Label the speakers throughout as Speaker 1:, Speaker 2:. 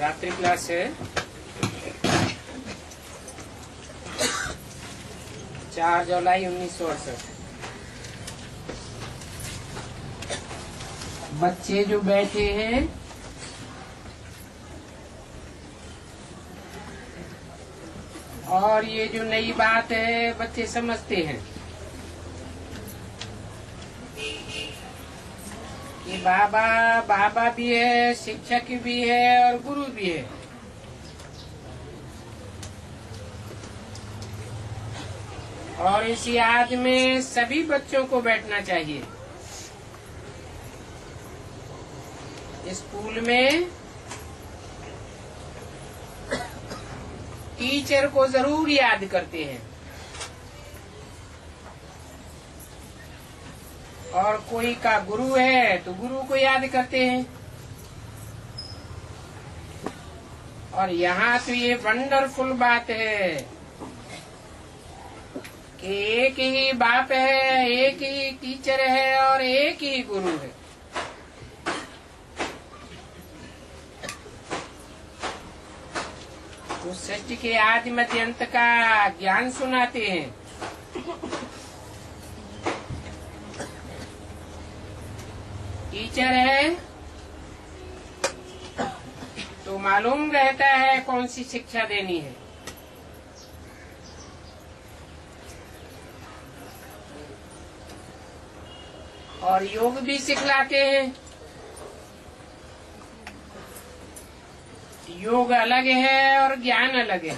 Speaker 1: रात्रि क्लास है 4 जुलाई 1968। बच्चे जो बैठे हैं और ये जो नई बात है बच्चे समझते हैं कि बाबा भी है, शिक्षक भी है और गुरु भी है। और इस याद में सभी बच्चों को बैठना चाहिए। स्कूल में टीचर को जरूर याद करते हैं और कोई का गुरु है तो गुरु को याद करते हैं। और यहाँ तो ये वंडरफुल बात है कि एक ही बाप है, एक ही टीचर है और एक ही गुरु है। तो सृष्टि के आदि मध्य अंत का ज्ञान सुनाते हैं। टीचर है तो मालूम रहता है कौन सी शिक्षा देनी है। और योग भी सिखलाते हैं। योग अलग है और ज्ञान अलग है।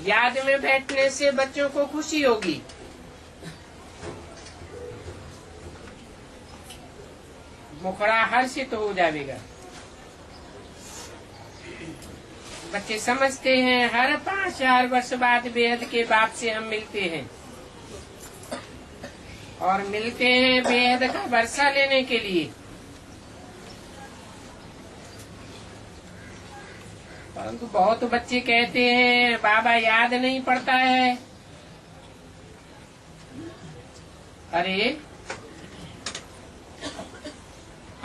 Speaker 1: याद में बैठने से बच्चों को खुशी होगी। मुखड़ा हर्षित हो जाएगा। बच्चे समझते हैं हर 5000 वर्ष बाद बेहद के बाप से हम मिलते हैं और मिलते हैं बेहद का वर्षा लेने के लिए। परंतु बहुत बच्चे कहते हैं बाबा याद नहीं पड़ता है। अरे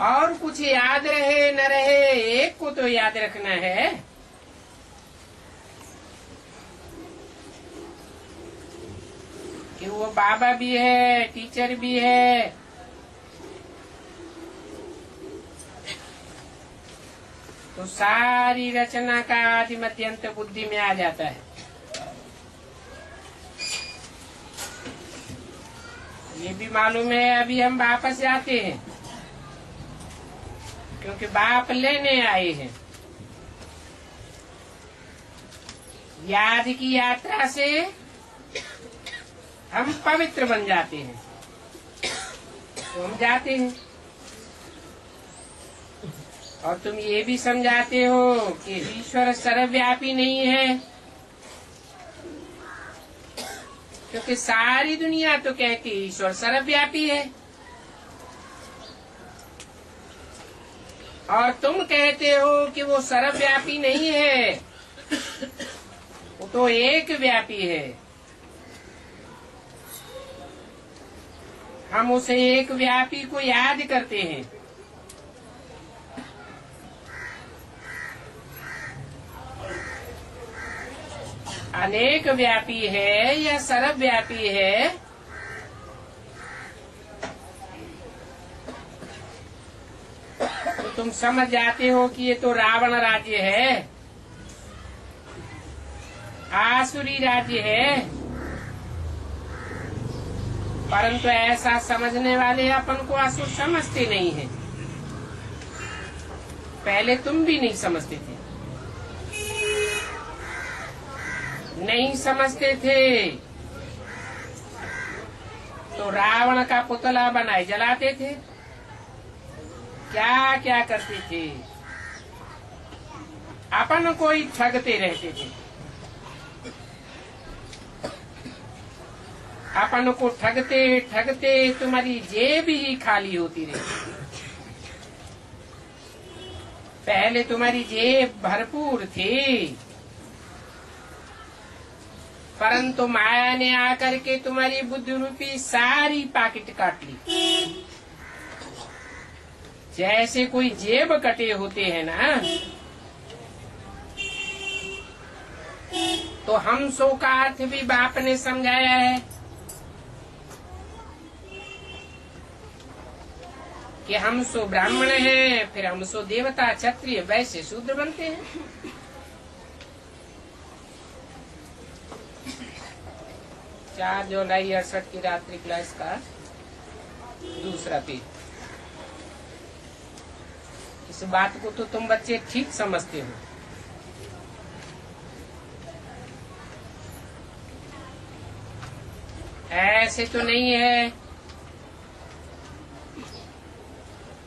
Speaker 1: और कुछ याद रहे न रहे, एक को तो याद रखना है। कि वो बाबा भी है, टीचर भी है। तो सारी रचना का आदि मध्यंत बुद्धि में आ जाता है। ये भी मालूम है अभी हम वापस जाते हैं क्योंकि बाप लेने आए हैं। याद की यात्रा से हम पवित्र बन जाते हैं तो हम जाते हैं। और तुम ये भी समझाते हो कि ईश्वर सर्वव्यापी नहीं है क्योंकि सारी दुनिया तो कहती है ईश्वर सर्वव्यापी है। और तुम कहते हो कि वो सर्वव्यापी नहीं है, वो तो एक व्यापी है। हम उसे एक व्यापी को याद करते हैं। अनेक व्यापी है या सर्वव्यापी है, तो तुम समझ जाते हो कि ये तो रावण राज्य है, आसुरी राज्य है। परंतु ऐसा समझने वाले अपन को असुर समझते नहीं है। पहले तुम भी नहीं समझते थे, नहीं समझते थे तो रावण का पुतला बनाए जलाते थे, क्या क्या करते थे, अपन को ही ठगते रहते थे। अपन को ठगते ठगते तुम्हारी जेब ही खाली होती रही। पहले तुम्हारी जेब भरपूर थी परंतु माया ने आकर के तुम्हारी बुद्धि रूपी सारी पाकिट काट ली। जैसे कोई जेब कटे होते हैं ना, तो हम सो का अर्थ भी बाप ने समझाया है कि हम सो ब्राह्मण हैं, फिर हम सो देवता, क्षत्रिय, वैश्य, शूद्र बनते हैं। 4 जुलाई 68 की रात्रि क्लास का दूसरा पेज। इस बात को तो तुम बच्चे ठीक समझते हो। ऐसे तो नहीं है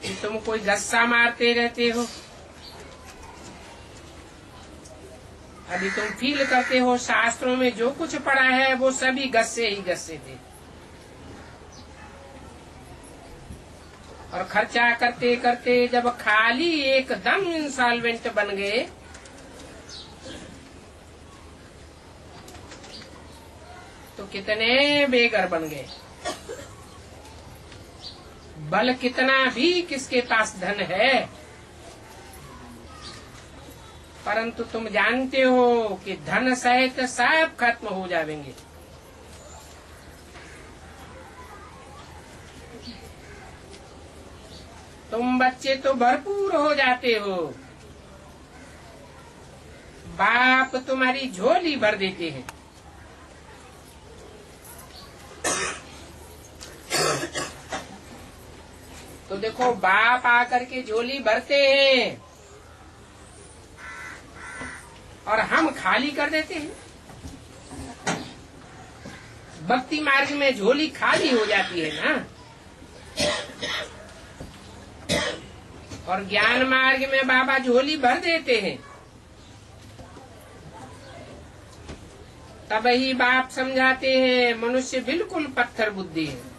Speaker 1: कि तुम कोई गस्सा मारते रहते हो। अभी तुम फील करते हो शास्त्रों में जो कुछ पढ़ा है वो सभी गस्से ही गस्से थे, और खर्चा करते करते जब खाली एकदम इंसॉल्वेंट बन गए तो कितने बेघर बन गए। बल कितना भी किसके पास धन है, परंतु तुम जानते हो कि धन सहित सब खत्म हो जाएंगे। तुम बच्चे तो भरपूर हो जाते हो, बाप तुम्हारी झोली भर देते हैं। तो देखो, बाप आकर के झोली भरते हैं और हम खाली कर देते हैं। भक्ति मार्ग में झोली खाली हो जाती है ना, और ज्ञान मार्ग में बाबा झोली भर देते हैं। तब ही बाप समझाते हैं मनुष्य बिल्कुल पत्थर बुद्धि है।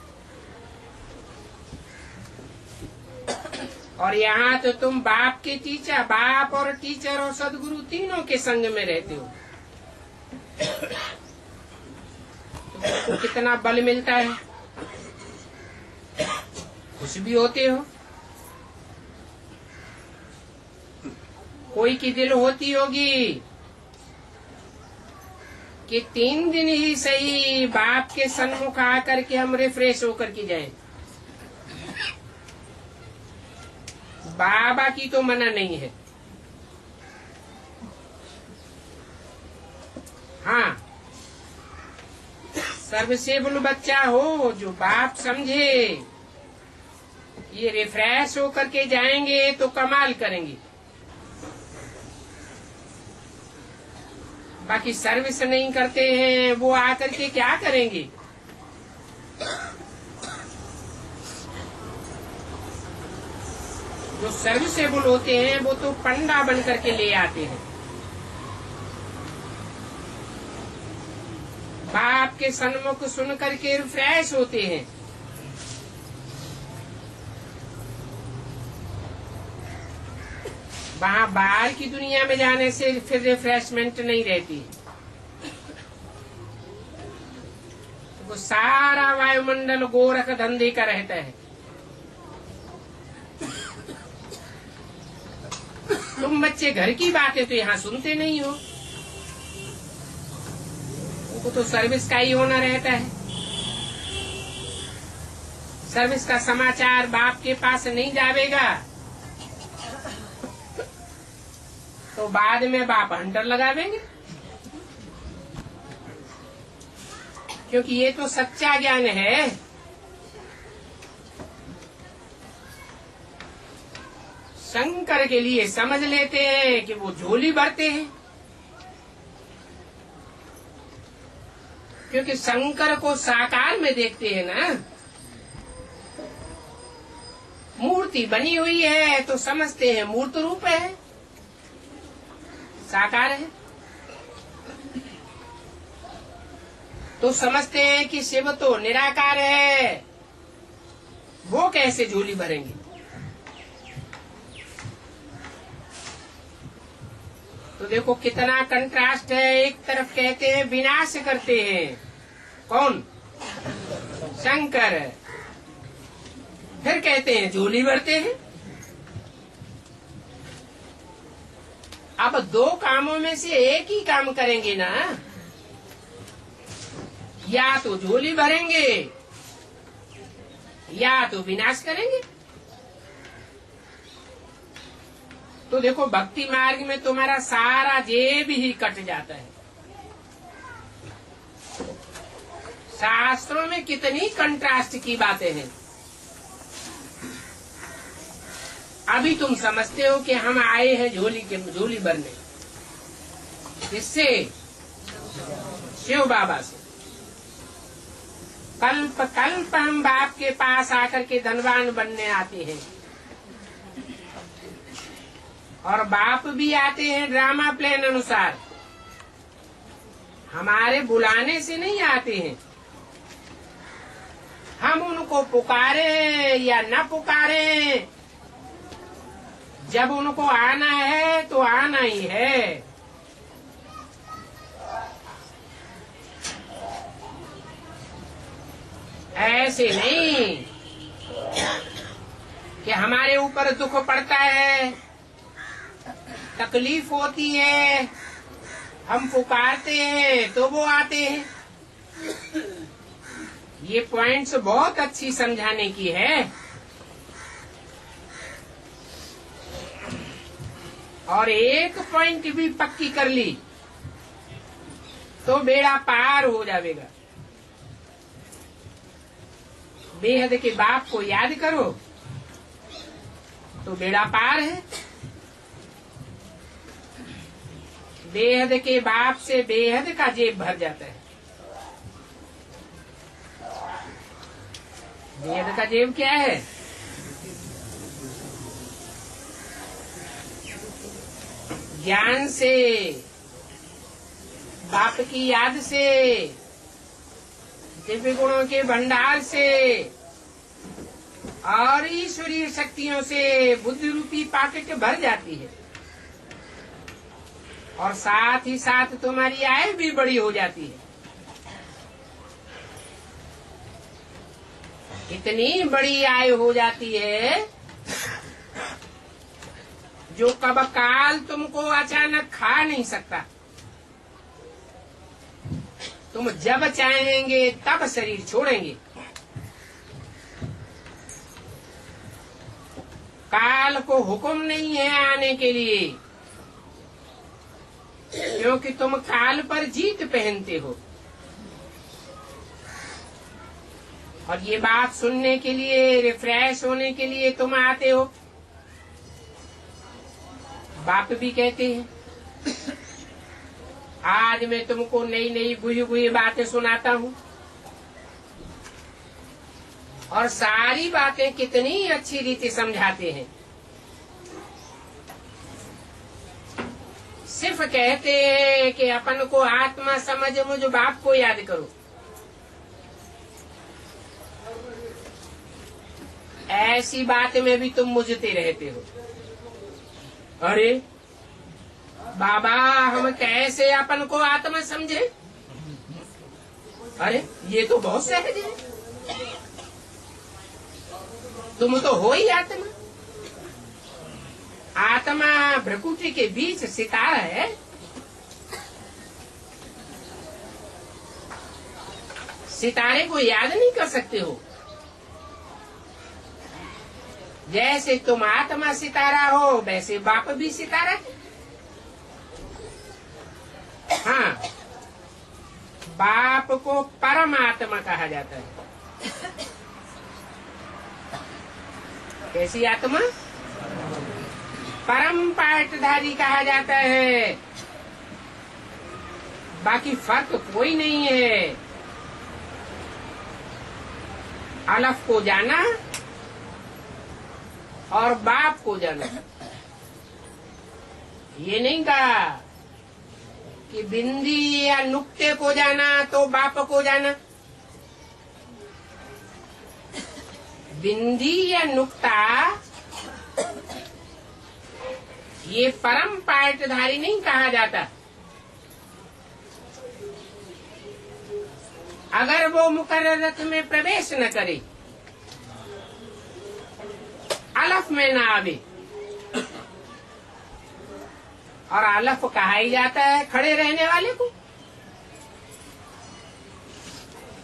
Speaker 1: और यहाँ तो तुम बाप के टीचर, बाप और टीचर और सदगुरु तीनों के संग में रहते हो, तो कितना बल मिलता है, खुश भी होते हो। कोई की दिल होती होगी कि 3 दिन ही सही बाप के सन्मुख आकर के हम रिफ्रेश होकर के जाएं। बाबा की तो मना नहीं है। हाँ, सर्वसेबल बच्चा हो जो बाप समझे ये रिफ्रेश होकर के जाएंगे तो कमाल करेंगे। बाकी सर्विस नहीं करते हैं वो आकर के क्या करेंगे। जो सर्विसेबल होते हैं वो तो पंडा बन करके ले आते हैं, बाप के सन्मुख सुन करके रिफ्रेश होते हैं। वहाँ बाहर की दुनिया में जाने से फिर रिफ्रेशमेंट नहीं रहती। तो वो सारा वायुमंडल गोरख धंधे का रहता है। तुम बच्चे घर की बातें तो यहाँ सुनते नहीं हो, उनको तो सर्विस का ही होना रहता है। सर्विस का समाचार बाप के पास नहीं जावेगा तो बाद में बाप हंटर लगावेंगे, क्योंकि ये तो सच्चा ज्ञान है। शंकर के लिए समझ लेते हैं कि वो झोली भरते हैं, क्योंकि शंकर को साकार में देखते हैं ना। मूर्ति बनी हुई है तो समझते हैं मूर्त रूप है, साकार है। तो समझते हैं कि शिव तो निराकार है, वो कैसे झोली भरेंगे। तो तो देखो कितना कंट्रास्ट है। एक तरफ कहते हैं विनाश करते हैं, कौन? शंकर। फिर कहते हैं झोली भरते हैं। अब दो कामों में से एक ही काम करेंगे ना, या तो झोली भरेंगे या तो विनाश करेंगे। तो देखो भक्ति मार्ग में तुम्हारा सारा जेब ही कट जाता है। शास्त्रों में कितनी कंट्रास्ट की बातें हैं। अभी तुम समझते हो कि हम आए हैं झोली भरने, किससे? शिव बाबा से। कल्प कल्प हम बाप के पास आकर के धनवान बनने आते हैं, और बाप भी आते हैं ड्रामा प्लान अनुसार, हमारे बुलाने से नहीं आते हैं। हम उनको पुकारे या न पुकारे, जब उनको आना है तो आना ही है। ऐसे नहीं कि हमारे ऊपर दुख पड़ता है, तकलीफ होती है, हम पुकारते हैं तो वो आते हैं। ये पॉइंट्स बहुत अच्छी समझाने की है। और एक पॉइंट भी पक्की कर ली तो बेड़ा पार हो जाएगा। बेहद के बाप को याद करो तो बेड़ा पार है। बेहद के बाप से बेहद का जेब भर जाता है। बेहद का जेब क्या है? ज्ञान से, बाप की याद से, दिव्य गुणों के भंडार से और ईश्वरीय शक्तियों से बुद्धि रूपी पॉकेट भर जाती है, और साथ ही साथ तुम्हारी आय भी बड़ी हो जाती है। इतनी बड़ी आय हो जाती है जो कब काल तुमको अचानक खा नहीं सकता। तुम जब चाहेंगे तब शरीर छोड़ेंगे। काल को हुक्म नहीं है आने के लिए, क्योंकि तुम काल पर जीत पहनते हो। और ये बात सुनने के लिए, रिफ्रेश होने के लिए तुम आते हो। बाप भी कहते हैं आज मैं तुमको नई नई बुझी बुझी बातें सुनाता हूँ, और सारी बातें कितनी अच्छी रीति समझाते हैं। सिर्फ कहते हैं कि अपन को आत्मा समझ मुझ बाप को याद करो। ऐसी बात में भी तुम मुझते रहते हो। अरे बाबा, हम कैसे अपन को आत्मा समझे? अरे ये तो बहुत सहज है, तुम तो हो ही आत्मा। आत्मा भ्रकुटी के बीच सितारा है। सितारे को याद नहीं कर सकते हो? जैसे तुम आत्मा सितारा हो, वैसे बाप भी सितारा है। हाँ, बाप को परमात्मा कहा जाता है। कैसी आत्मा? परम पाटधारी कहा जाता है। बाकी फर्क कोई नहीं है। अलफ को जाना और बाप को जाना। ये नहीं कहा कि बिंदी या नुक्ते को जाना तो बाप को जाना। बिंदी या नुक्ता ये परम पाटधारी नहीं कहा जाता। अगर वो मुकर्रर रथ में प्रवेश न करे, अलफ में न आवे, और अलफ कहा ही जाता है खड़े रहने वाले को,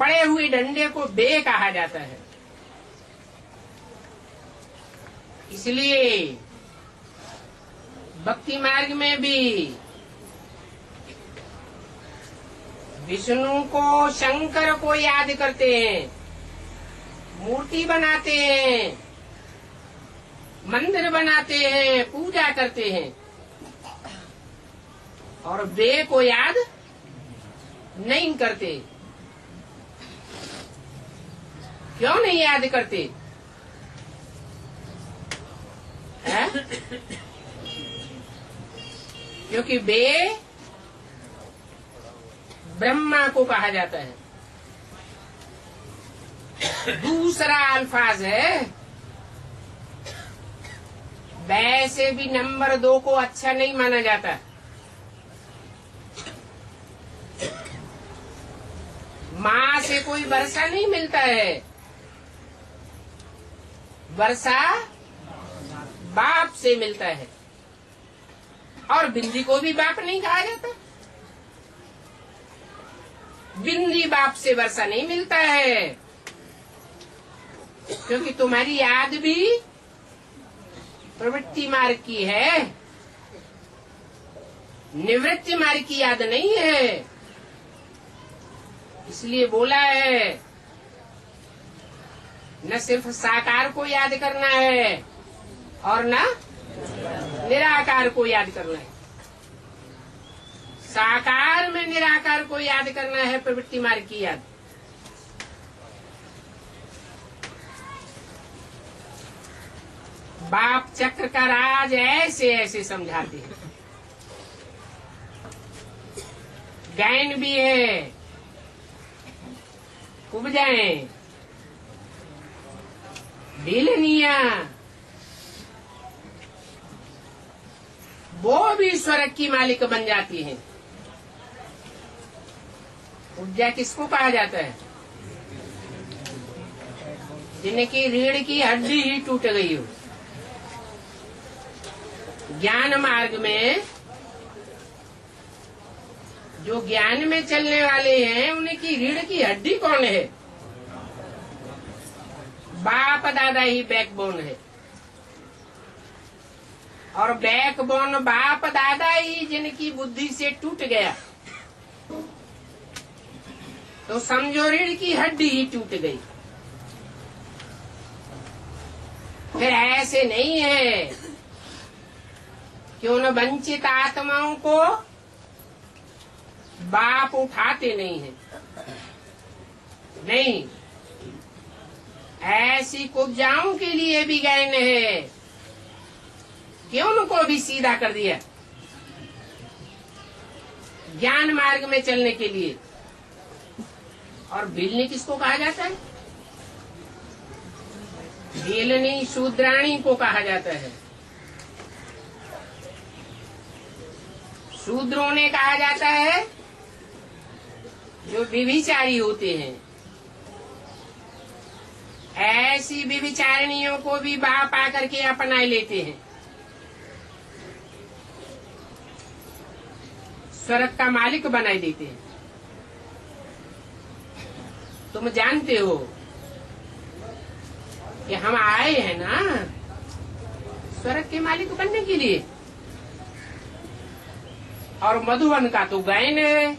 Speaker 1: पड़े हुए डंडे को बे कहा जाता है। इसलिए भक्ति मार्ग में भी विष्णु को, शंकर को याद करते हैं, मूर्ति बनाते हैं, मंदिर बनाते हैं, पूजा करते हैं, और वे को याद नहीं करते। क्यों नहीं याद करते? है? क्योंकि वे ब्रह्मा को कहा जाता है। दूसरा अल्फाज है, वैसे भी नंबर 2 को अच्छा नहीं माना जाता। माँ से कोई वर्षा नहीं मिलता है, वर्षा बाप से मिलता है। और बिंदी को भी बाप नहीं कहा जाता, बिंदी बाप से वर्षा नहीं मिलता है, क्योंकि तुम्हारी याद भी प्रवृत्ति मार्ग की है, निवृत्ति मार्ग की याद नहीं है। इसलिए बोला है न सिर्फ साकार को याद करना है और न निराकार को याद करना है। साकार में निराकार को याद करना है, प्रवृत्ति मार्ग की याद। बाप चक्र का राज ऐसे ऐसे समझाते हैं। गायन भी है, उपजाएं, ढीलनिया, वो भी स्वर्ग की मालिक बन जाती हैं। उपजा किसको कहा जाता है? जिनकी रीढ़ की हड्डी ही टूट गई हो। ज्ञान मार्ग में जो ज्ञान में चलने वाले हैं, उनकी रीढ़ की हड्डी कौन है? बाप दादा ही बैकबोन है, और बैकबोन बाप दादा ही जिनकी बुद्धि से टूट गया, तो समझो रीढ़ की हड्डी ही टूट गई। फिर ऐसे नहीं है कि उन वंचित आत्माओं को बाप उठाते नहीं है। नहीं, ऐसी कुब्जाओं के लिए भी ज्ञान है कि उनको भी सीधा कर दिया ज्ञान मार्ग में चलने के लिए। और बिलनी किसको कहा जाता है? बिलनी शूद्राणी को कहा जाता है। शूद्रों ने कहा जाता है जो व्यभिचारी होते हैं। ऐसी व्यभिचारिणियों को भी बाप आकर के अपना लेते हैं। स्वर्ग का मालिक बनाई देते हैं। तुम जानते हो कि हम आए हैं ना स्वर्ग के मालिक बनने के लिए, और मधुवन का तो गायन है।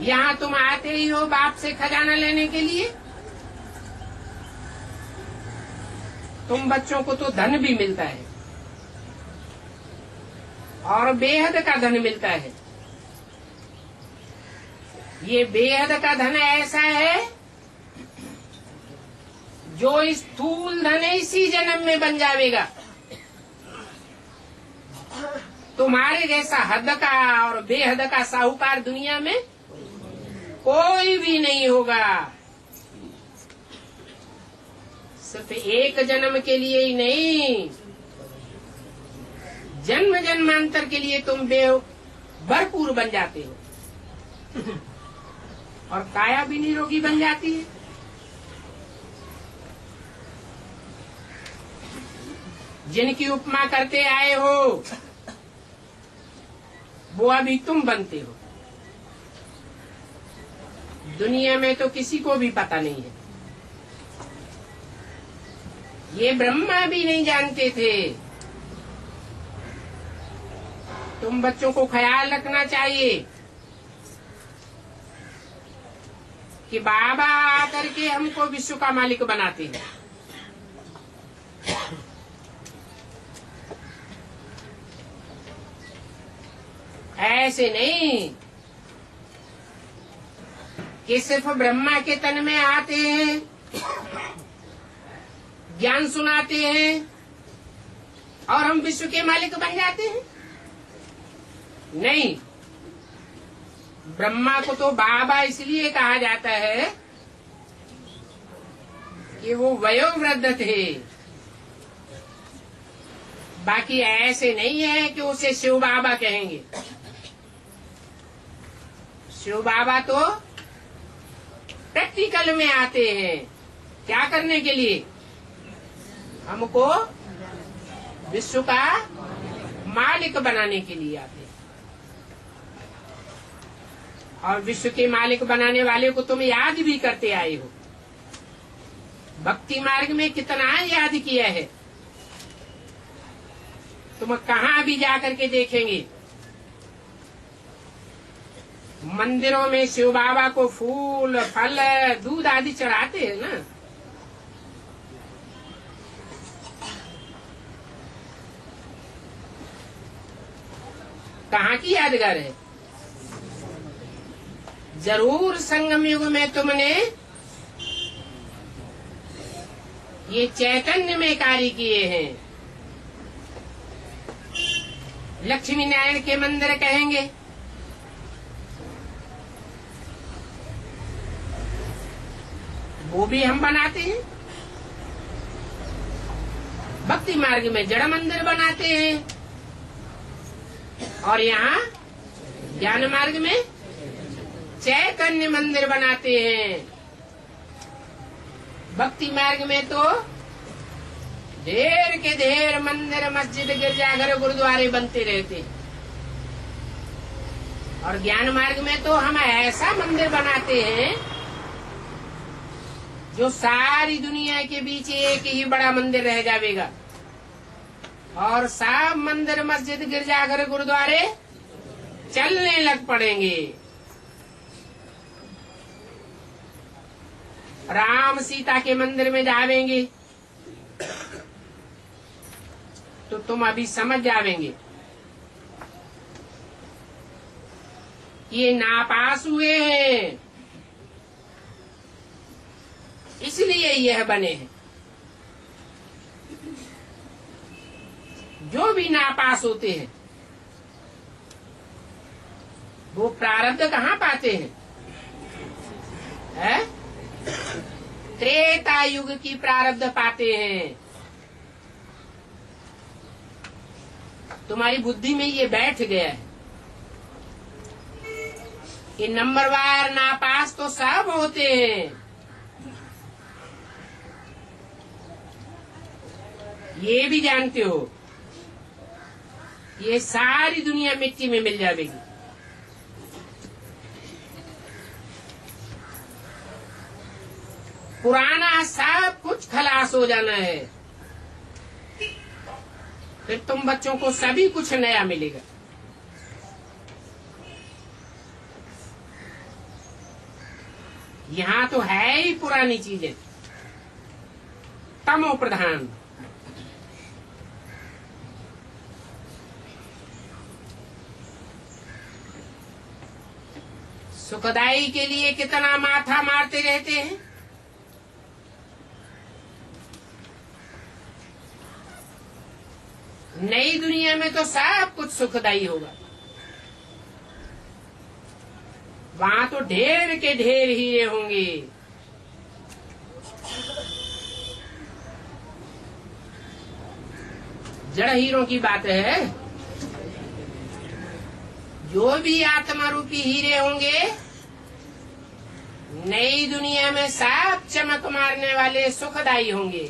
Speaker 1: यहाँ तुम आते ही हो बाप से खजाना लेने के लिए। तुम बच्चों को तो धन भी मिलता है, और बेहद का धन मिलता है। ये बेहद का धन ऐसा है जो स्थूल धन इसी जन्म में बन जाएगा। तुम्हारे जैसा हद का और बेहद का साहूकार दुनिया में कोई भी नहीं होगा। सिर्फ एक जन्म के लिए ही नहीं, जन्म जन्मांतर के लिए तुम भरपूर बन जाते हो और काया भी निरोगी बन जाती है। जिनकी उपमा करते आए हो वो अभी तुम बनते हो। दुनिया में तो किसी को भी पता नहीं है, ये ब्रह्मा भी नहीं जानते थे। तुम बच्चों को ख्याल रखना चाहिए कि बाबा आकर के हमको विश्व का मालिक बनाते हैं। ऐसे नहीं कि सिर्फ ब्रह्मा के तन में आते हैं, ज्ञान सुनाते हैं और हम विश्व के मालिक बन जाते हैं। नहीं, ब्रह्मा को तो बाबा इसलिए कहा जाता है कि वो वयोवृद्ध थे। बाकी ऐसे नहीं है कि उसे शिव बाबा कहेंगे। शिव बाबा तो प्रैक्टिकल में आते हैं। क्या करने के लिए? हमको विश्व का मालिक बनाने के लिए आते हैं। और विश्व के मालिक बनाने वाले को तुम याद भी करते आए हो। भक्ति मार्ग में कितना याद किया है। तुम कहाँ भी जाकर के देखेंगे, मंदिरों में शिव बाबा को फूल, फल, दूध आदि चढ़ाते हैं ना। कहाँ की यादगार है? जरूर संगम युग में तुमने ये चैतन्य में कार्य किए हैं। लक्ष्मी नारायण के मंदिर कहेंगे, वो भी हम बनाते हैं। भक्ति मार्ग में जड़ मंदिर बनाते हैं और यहाँ ज्ञान मार्ग में चैतन्य मंदिर बनाते हैं। भक्ति मार्ग में तो ढेर के ढेर मंदिर, मस्जिद, गिरजाघर, गुरुद्वारे बनते रहते हैं। और ज्ञान मार्ग में तो हम ऐसा मंदिर बनाते हैं जो सारी दुनिया के बीच एक ही बड़ा मंदिर रह जाएगा और सब मंदिर, मस्जिद, गिरजाघर, गुरुद्वारे चलने लग पड़ेंगे। राम सीता के मंदिर में जावेंगे तो तुम अभी समझ जावेंगे ये नापास हुए हैं, इसलिए यह बने हैं। जो भी नापास होते हैं वो प्रारब्ध कहाँ पाते हैं? है? त्रेता युग की प्रारब्ध पाते हैं। तुम्हारी बुद्धि में ये बैठ गया है कि नंबरवार नापास तो सब होते हैं। ये भी जानते हो ये सारी दुनिया मिट्टी में मिल जाएगी। पुराना सब कुछ खलास हो जाना है, फिर तुम बच्चों को सभी कुछ नया मिलेगा। यहाँ तो है ही पुरानी चीजें, तमो प्रधान। सुखदाई के लिए कितना माथा मारते रहते हैं। नई दुनिया में तो सब कुछ सुखदाई होगा, वहां तो ढेर के ढेर हीरे होंगे। जड़ हीरों की बात है। जो भी आत्मा रूपी हीरे होंगे, नई दुनिया में सब चमक मारने वाले सुखदायी होंगे।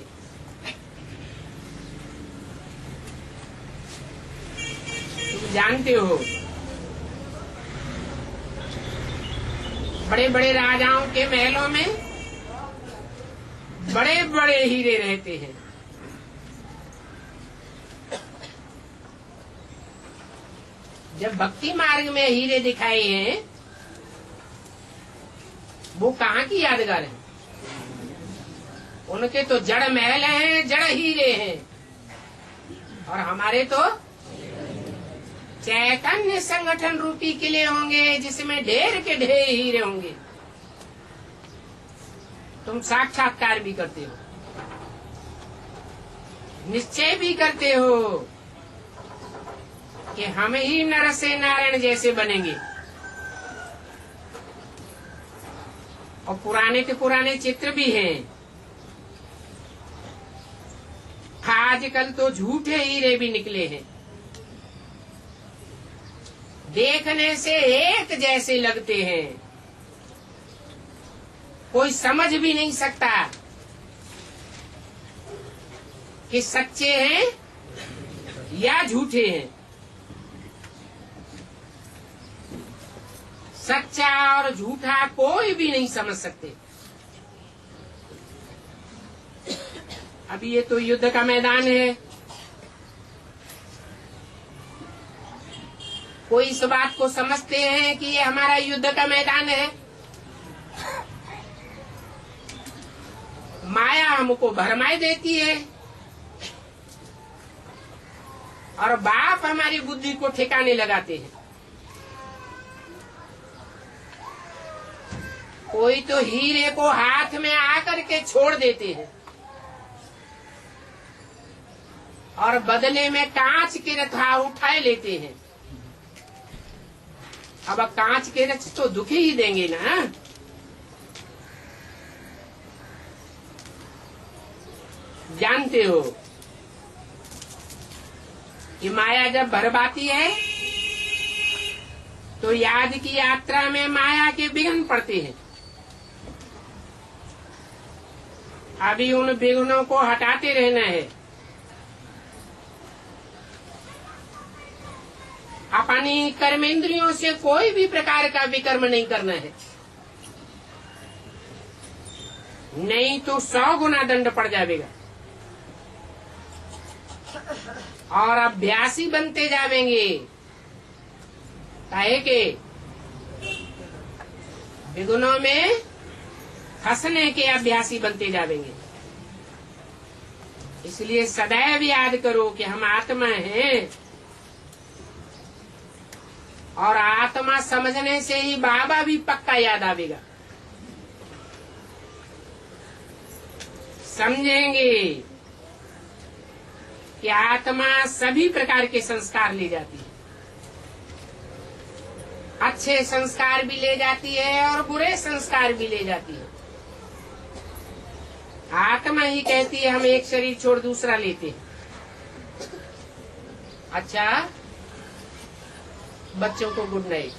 Speaker 1: तुम जानते हो, बड़े बड़े राजाओं के महलों में बड़े बड़े हीरे रहते हैं। जब भक्ति मार्ग में हीरे दिखाए हैं, वो कहाँ की यादगार है? उनके तो जड़ महल हैं, जड़ हीरे हैं, और हमारे तो चैतन्य संगठन रूपी किले होंगे, जिसमें ढेर के ढेर हीरे होंगे। तुम साक्षात्कार भी करते हो, निश्चय भी करते हो कि हम ही नर से नारायण जैसे बनेंगे। और पुराने के पुराने चित्र भी हैं। आजकल तो झूठे हीरे भी निकले हैं, देखने से एक जैसे लगते हैं, कोई समझ भी नहीं सकता कि सच्चे हैं या झूठे हैं। सच्चा और झूठा कोई भी नहीं समझ सकते। अभी ये तो युद्ध का मैदान है। कोई इस बात को समझते हैं कि ये हमारा युद्ध का मैदान है। माया हमको भरमाई देती है और बाप हमारी बुद्धि को ठिकाने लगाते हैं। कोई तो हीरे को हाथ में आकर के छोड़ देते हैं और बदले में कांच के रथा उठाए लेते हैं। अब कांच के रथ तो दुखी ही देंगे ना। जानते हो कि माया जब भरमाती है तो याद की यात्रा में माया के विघ्न पड़ते हैं। अभी उन विघ्नों को हटाते रहना है। अपनी कर्मेंद्रियों से कोई भी प्रकार का विकर्म नहीं करना है, नहीं तो 100 गुना दंड पड़ जाएगा। और अभ्यासी बनते जावेंगे, काहे के विघ्नों में फंसने के अभ्यासी बनते जावेंगे। इसलिए सदैव याद करो कि हम आत्मा हैं, और आत्मा समझने से ही बाबा भी पक्का याद आवेगा। समझेंगे कि आत्मा सभी प्रकार के संस्कार ले जाती है। अच्छे संस्कार भी ले जाती है और बुरे संस्कार भी ले जाती है। आत्मा ही कहती है हम एक शरीर छोड़ दूसरा लेते हैं। अच्छा, बच्चों को गुड नाइट।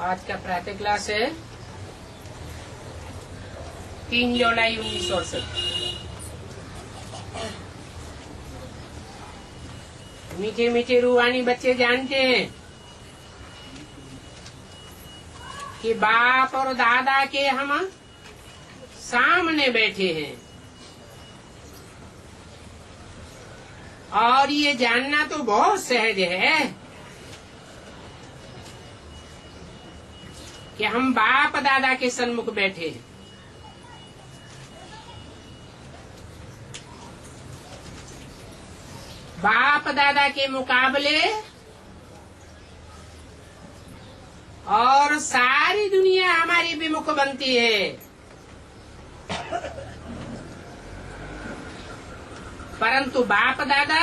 Speaker 1: आज का प्रातः क्लास है 3 जुलाई 1968। मीठे मीठे रूहानी बच्चे जानते हैं कि बाप और दादा के हम सामने बैठे हैं, और ये जानना तो बहुत सहज है कि हम बाप दादा के सन्मुख बैठे हैं। बाप दादा के मुकाबले और सारी दुनिया हमारी विमुख बनती है, परंतु बाप दादा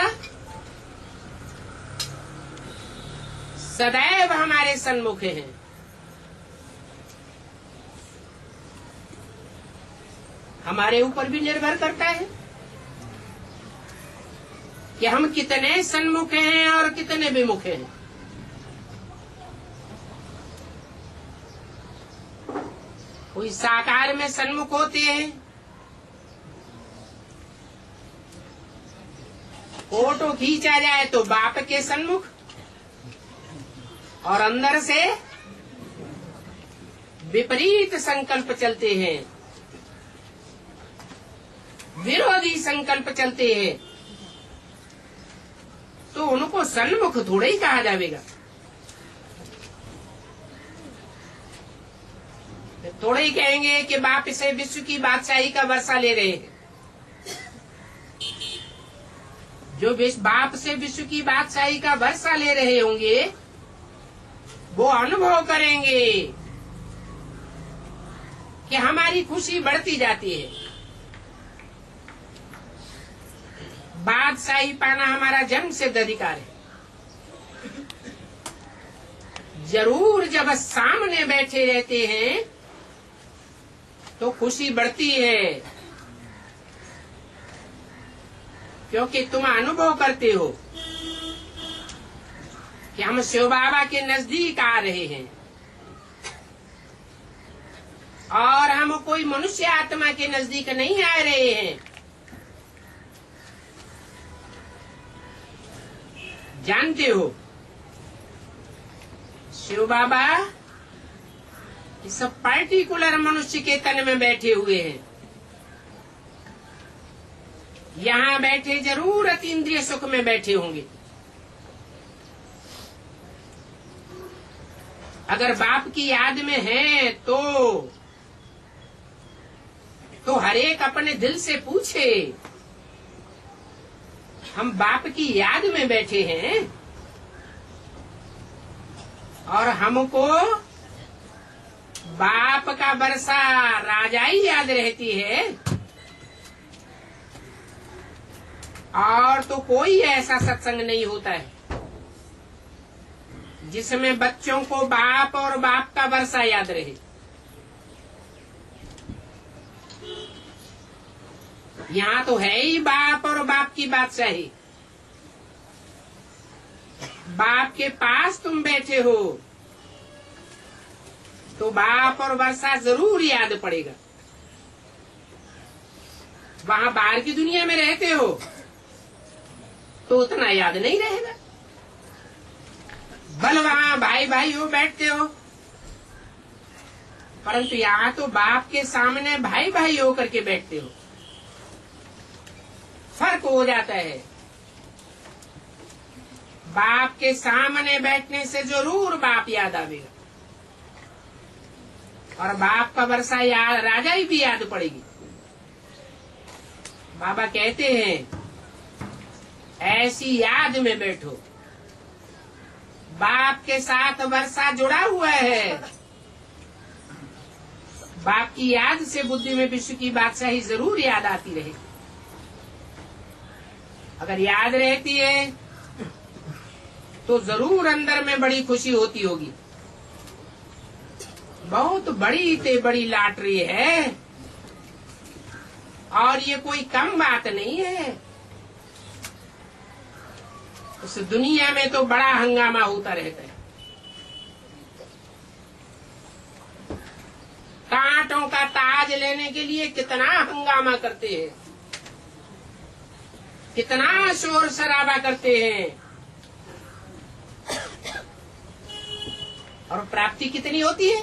Speaker 1: सदैव हमारे सन्मुख हैं। हमारे ऊपर भी निर्भर करता है कि हम कितने सन्मुख हैं और कितने विमुख हैं। कोई साकार में सन्मुख होते हैं, फोटो खींचा जाए तो बाप के सन्मुख, और अंदर से विपरीत संकल्प चलते हैं, विरोधी संकल्प चलते हैं, तो उनको सन्मुख थोड़ा ही कहा जाएगा। थोड़े ही कहेंगे कि बाप से विश्व की बादशाही का वर्षा ले रहे हैं। जो बाप से विश्व की बादशाही का वर्षा ले रहे होंगे वो अनुभव करेंगे कि हमारी खुशी बढ़ती जाती है। बादशाही पाना हमारा जन्म सिद्ध अधिकार है। जरूर जब सामने बैठे रहते हैं तो खुशी बढ़ती है, क्योंकि तुम अनुभव करते हो कि हम शिव बाबा के नजदीक आ रहे हैं और हम कोई मनुष्य आत्मा के नजदीक नहीं आ रहे हैं। जानते हो शिव बाबा इस पर्टिकुलर मनुष्य के तन में बैठे हुए हैं। यहाँ बैठे जरूर अतीन्द्रिय सुख में बैठे होंगे। अगर बाप की याद में है तो हर एक अपने दिल से पूछे, हम बाप की याद में बैठे हैं और हमको बाप का वर्षा राजाई याद रहती है, और तो कोई ऐसा सत्संग नहीं होता है जिसमें बच्चों को बाप और बाप का वर्षा याद रहे। यहाँ तो है ही बाप और बाप की बादशाही। बाप के पास तुम बैठे हो तो बाप और वर्षा जरूर याद पड़ेगा। वहाँ बाहर की दुनिया में रहते हो तो उतना याद नहीं रहेगा। भले वहाँ भाई भाई हो बैठते हो, परंतु यहाँ तो बाप के सामने भाई भाई हो करके बैठते हो। फर्क हो जाता है। बाप के सामने बैठने से जरूर बाप याद आवेगा और बाप का वर्षा याद राजाई भी याद पड़ेगी। बाबा कहते हैं ऐसी याद में बैठो। बाप के साथ वर्षा जुड़ा हुआ है। बाप की याद से बुद्धि में विश्व की बादशाही जरूर याद आती रहे। अगर याद रहती है तो जरूर अंदर में बड़ी खुशी होती होगी। बहुत बड़ी ते बड़ी लॉटरी है और ये कोई कम बात नहीं है। उस दुनिया में तो बड़ा हंगामा होता रहता है। कांटों का ताज लेने के लिए कितना हंगामा करते हैं, कितना शोर शराबा करते हैं, और प्राप्ति कितनी होती है?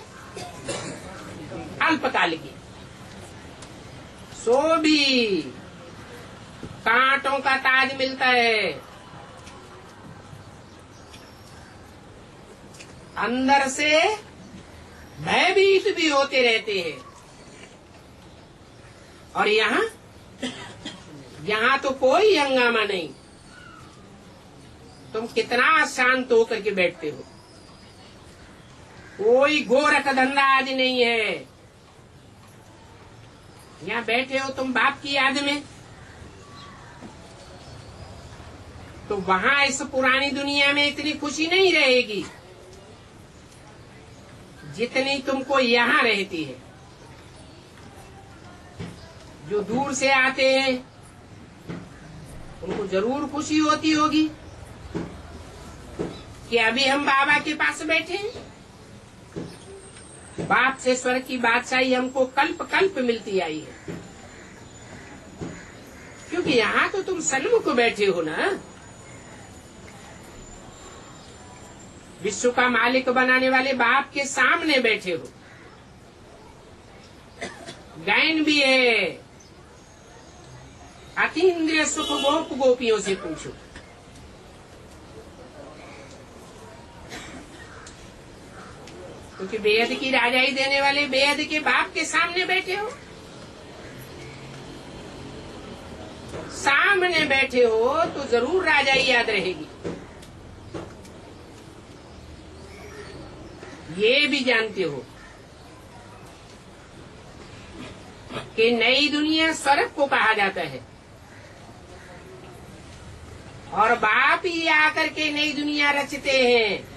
Speaker 1: अल्पकाल की। सो भी कांटों का ताज मिलता है, अंदर से भयभीत भी होते रहते हैं। और यहाँ तो कोई हंगामा नहीं। तुम कितना शांत होकर के बैठते हो। कोई गोरख धंधा आज नहीं है। यहाँ बैठे हो तुम बाप की याद में, तो वहाँ इस पुरानी दुनिया में इतनी खुशी नहीं रहेगी जितनी तुमको यहाँ रहती है। जो दूर से आते हैं उनको जरूर खुशी होती होगी कि अभी हम बाबा के पास बैठे हैं। बाप से स्वर्ग की बादशाही हमको कल्प कल्प मिलती आई है, क्योंकि यहाँ तो तुम सन्मुख बैठे हो ना। विश्व का मालिक बनाने वाले बाप के सामने बैठे हो। गायन भी है, अतीन्द्रिय सुख गोप गोपियों से पूछो। क्योंकि बेहद की राजाई देने वाले बेहद के बाप के सामने बैठे हो। सामने बैठे हो तो जरूर राजाई याद रहेगी। ये भी जानते हो कि नई दुनिया स्वर्ग को कहा जाता है, और बाप ही आकर के नई दुनिया रचते हैं।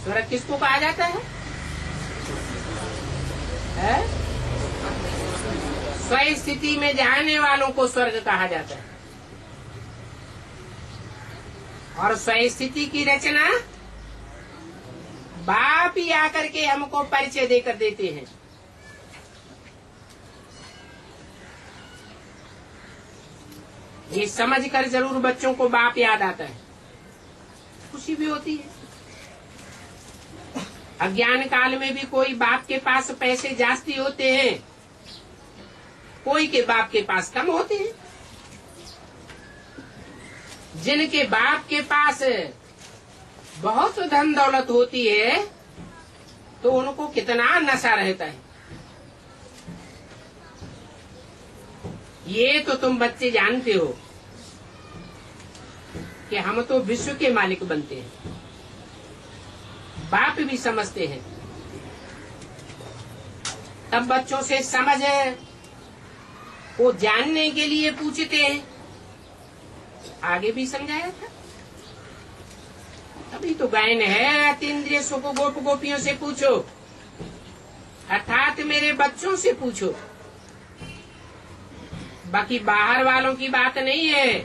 Speaker 1: स्वर्ग किसको कहा जाता है? स्वयं स्थिति में जाने वालों को स्वर्ग कहा जाता है। और स्वयं स्थिति की रचना बाप ही आकर के हमको परिचय देकर देते हैं। ये समझकर जरूर बच्चों को बाप याद आता है, खुशी भी होती है। अज्ञान काल में भी कोई बाप के पास पैसे जास्ती होते हैं, कोई के बाप के पास कम होते हैं। जिनके बाप के पास बहुत धन दौलत होती है तो उनको कितना नशा रहता है, ये तो तुम बच्चे जानते हो कि हम तो विश्व के मालिक बनते हैं। बाप भी समझते हैं, तब बच्चों से समझ को जानने के लिए पूछते हैं। आगे भी समझाया था, अभी तो गायन है, अतीन्द्रिय सुख गोप गोपियों से पूछो, अर्थात मेरे बच्चों से पूछो। बाकी बाहर वालों की बात नहीं है।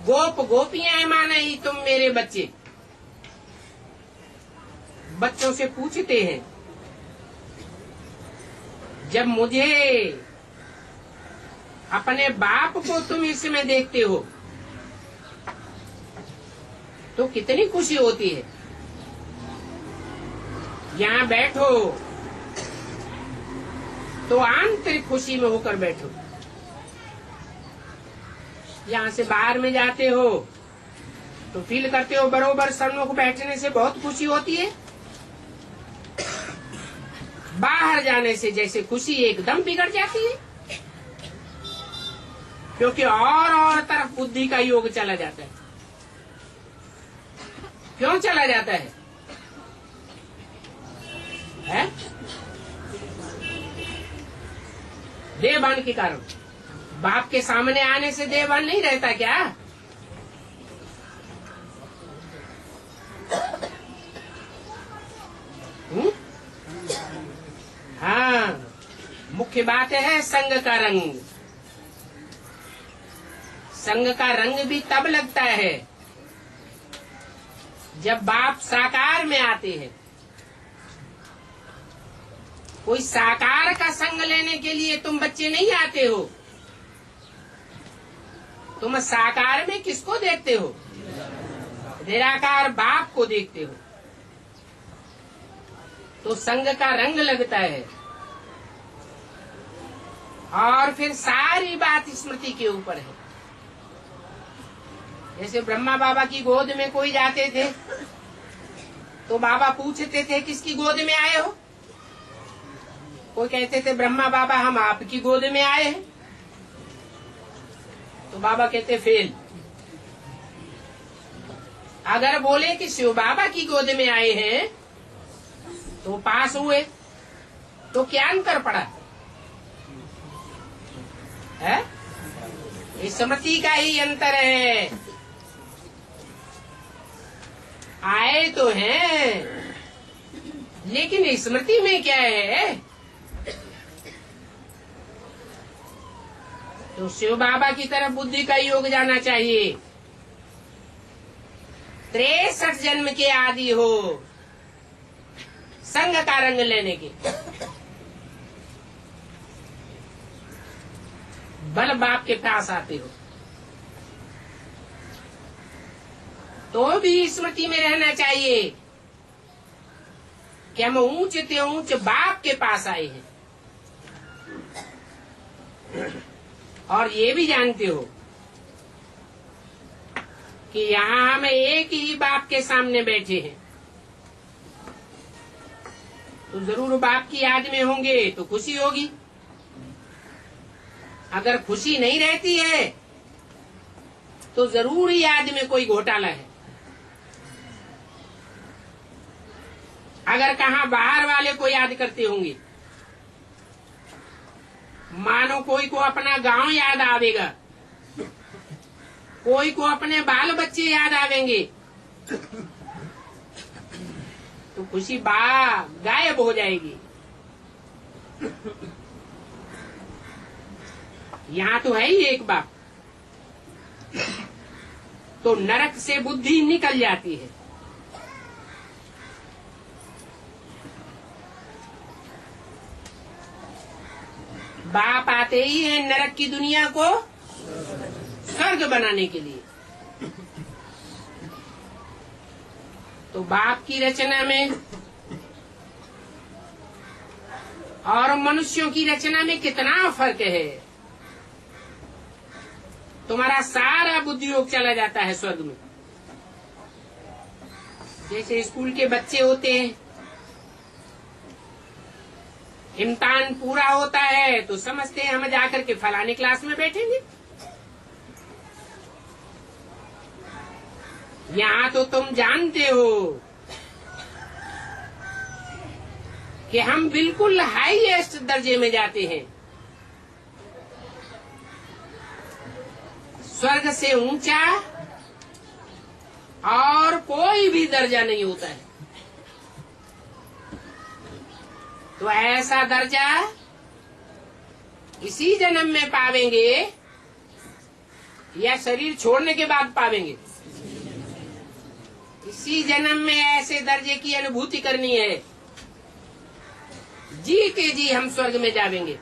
Speaker 1: गोप गोपियां माने ही तुम मेरे बच्चे। बच्चों से पूछते हैं, जब मुझे अपने बाप को तुम इसमें देखते हो तो कितनी खुशी होती है। यहाँ बैठो तो आंतरिक खुशी में होकर बैठो। यहाँ से बाहर में जाते हो तो फील करते हो बरोबर सन्मुख बैठने से बहुत खुशी होती है। बाहर जाने से जैसे खुशी एकदम बिगड़ जाती है, क्योंकि और तरफ बुद्धि का योग चला जाता है। क्यों चला जाता है? देहभान के कारण। बाप के सामने आने से देहभान नहीं रहता क्या? हाँ, मुख्य बात है संग का रंग। संग का रंग भी तब लगता है जब बाप साकार में आते हैं। कोई साकार का संग लेने के लिए तुम बच्चे नहीं आते हो। तुम साकार में किसको देखते हो? निराकार बाप को देखते हो, तो संग का रंग लगता है। और फिर सारी बात स्मृति के ऊपर है। जैसे ब्रह्मा बाबा की गोद में कोई जाते थे तो बाबा पूछते थे किसकी गोद में आए हो? कोई कहते थे ब्रह्मा बाबा हम आपकी गोद में आए हैं, तो बाबा कहते फेल। अगर बोले कि शिव बाबा की गोद में आए हैं तो पास हुए, तो क्या अंतर पड़ा है? इस स्मृति का ही अंतर है। आए तो हैं, लेकिन स्मृति में क्या है? तो शिव बाबा की तरफ बुद्धि का योग जाना चाहिए। 63 जन्म के आदि हो संग का रंग लेने के, बल बाप के पास आते हो तो भी स्मृति में रहना चाहिए कि हम ऊंच ते ऊंच बाप के पास आए हैं। और ये भी जानते हो कि यहाँ हम एक ही बाप के सामने बैठे हैं, तो जरूर बाप की याद में होंगे तो खुशी होगी। अगर खुशी नहीं रहती है तो जरूर याद में कोई घोटाला है। अगर कहाँ बाहर वाले को याद करते होंगे, मानो कोई को अपना गांव याद आवेगा, कोई को अपने बाल बच्चे याद आवेंगे, तो खुशी गायब हो जाएगी। यहाँ तो है ही एक बाप, तो नरक से बुद्धि निकल जाती है। बाप आते ही है नरक की दुनिया को स्वर्ग बनाने के लिए। तो बाप की रचना में और मनुष्यों की रचना में कितना फर्क है। तुम्हारा सारा बुद्धि योग चला जाता है स्वर्ग में। जैसे स्कूल के बच्चे होते हैं, इम्तिहान पूरा होता है तो समझते हैं हम जाकर के फलाने क्लास में बैठेंगे। यहाँ तो तुम जानते हो कि हम बिल्कुल हाईएस्ट दर्जे में जाते हैं। स्वर्ग से ऊंचा और कोई भी दर्जा नहीं होता है। तो ऐसा दर्जा इसी जन्म में पावेंगे या शरीर छोड़ने के बाद पावेंगे? इसी जन्म में ऐसे दर्जे की अनुभूति करनी है। जी के जी हम स्वर्ग में जावेंगे।